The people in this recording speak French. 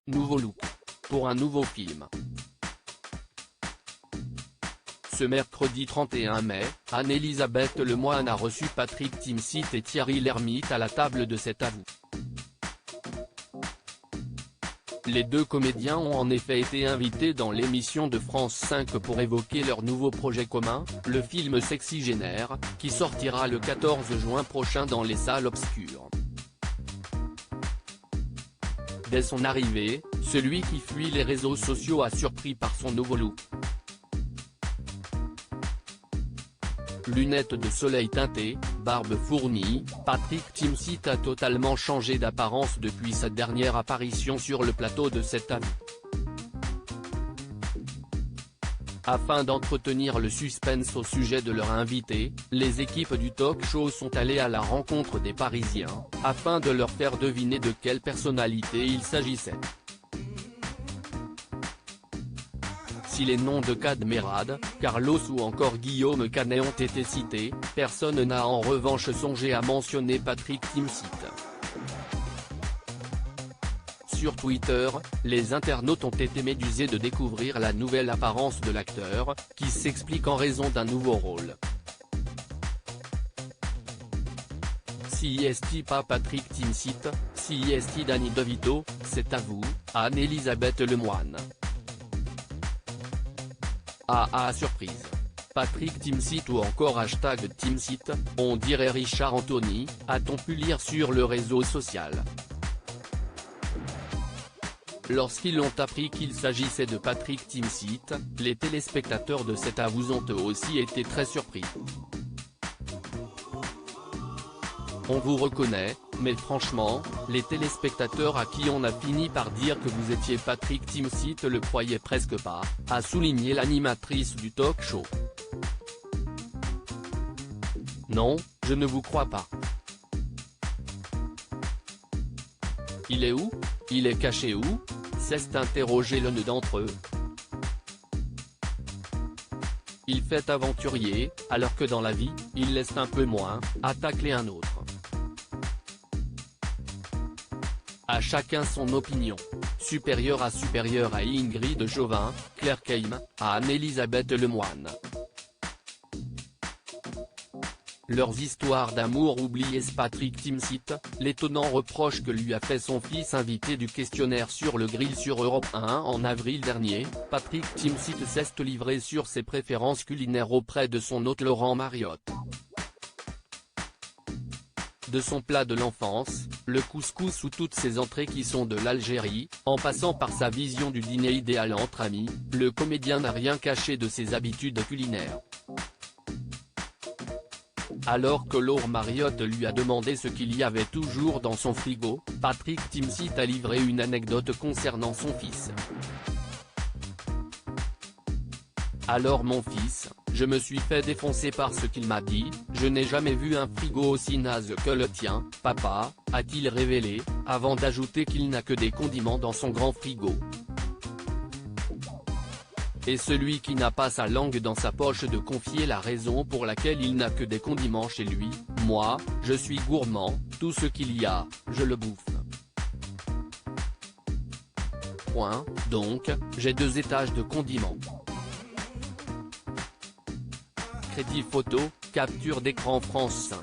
nouveau look. Pour un nouveau film. Ce mercredi 31 mai, Anne-Elisabeth Lemoine a reçu Patrick Timsit et Thierry Lhermitte à la table de cet avou. Les deux comédiens ont en effet été invités dans l'émission de France 5 pour évoquer leur nouveau projet commun, le film Sexygénaire, qui sortira le 14 juin prochain dans les salles obscures. Dès son arrivée, celui qui fuit les réseaux sociaux a surpris par son nouveau look. Lunettes de soleil teintées, barbe fournie, Patrick Timsit a totalement changé d'apparence depuis sa dernière apparition sur le plateau de cet avou. Afin d'entretenir le suspense au sujet de leur invité, les équipes du talk-show sont allées à la rencontre des Parisiens, afin de leur faire deviner de quelle personnalité il s'agissait. Si les noms de Kad Merad, Carlos ou encore Guillaume Canet ont été cités, personne n'a en revanche songé à mentionner Patrick Timsit. Sur Twitter, les internautes ont été médusés de découvrir la nouvelle apparence de l'acteur, qui s'explique en raison d'un nouveau rôle. Si est pas Patrick Timsit, si est Danny DeVito, c'est à vous, Anne-Elisabeth Lemoine. Surprise. Patrick Timsit ou encore #Timsit, on dirait Richard Anthony, a-t-on pu lire sur le réseau social. Lorsqu'ils ont appris qu'il s'agissait de Patrick Timsit, les téléspectateurs de cet avou ont eux aussi été très surpris. On vous reconnaît, mais franchement, les téléspectateurs à qui on a fini par dire que vous étiez Patrick Timsit le croyaient presque pas, a souligné l'animatrice du talk-show. Non, je ne vous crois pas. Il est où? Il est caché où? S'est interrogé l'un d'entre eux. Il fait aventurier, alors que dans la vie, il laisse un peu moins, a taclé un autre. À chacun son opinion. Supérieur à Ingrid Jovin, Claire Keim, à Anne-Elisabeth Lemoine. Leurs histoires d'amour oubliées. Patrick Timsit, l'étonnant reproche que lui a fait son fils invité du questionnaire sur le grill sur Europe 1 en avril dernier. Patrick Timsit s'est livré sur ses préférences culinaires auprès de son hôte Laurent Mariotte. De son plat de l'enfance, le couscous ou toutes ses entrées qui sont de l'Algérie, en passant par sa vision du dîner idéal entre amis, le comédien n'a rien caché de ses habitudes culinaires. Alors que Laurent Mariotte lui a demandé ce qu'il y avait toujours dans son frigo, Patrick Timsit a livré une anecdote concernant son fils. Alors mon fils, je me suis fait défoncer par ce qu'il m'a dit, je n'ai jamais vu un frigo aussi naze que le tien, papa, a-t-il révélé, avant d'ajouter qu'il n'a que des condiments dans son grand frigo. Et celui qui n'a pas sa langue dans sa poche de confier la raison pour laquelle il n'a que des condiments chez lui, moi, je suis gourmand, tout ce qu'il y a, je le bouffe. Donc, j'ai 2 étages de condiments. Crédit photo, capture d'écran France 5.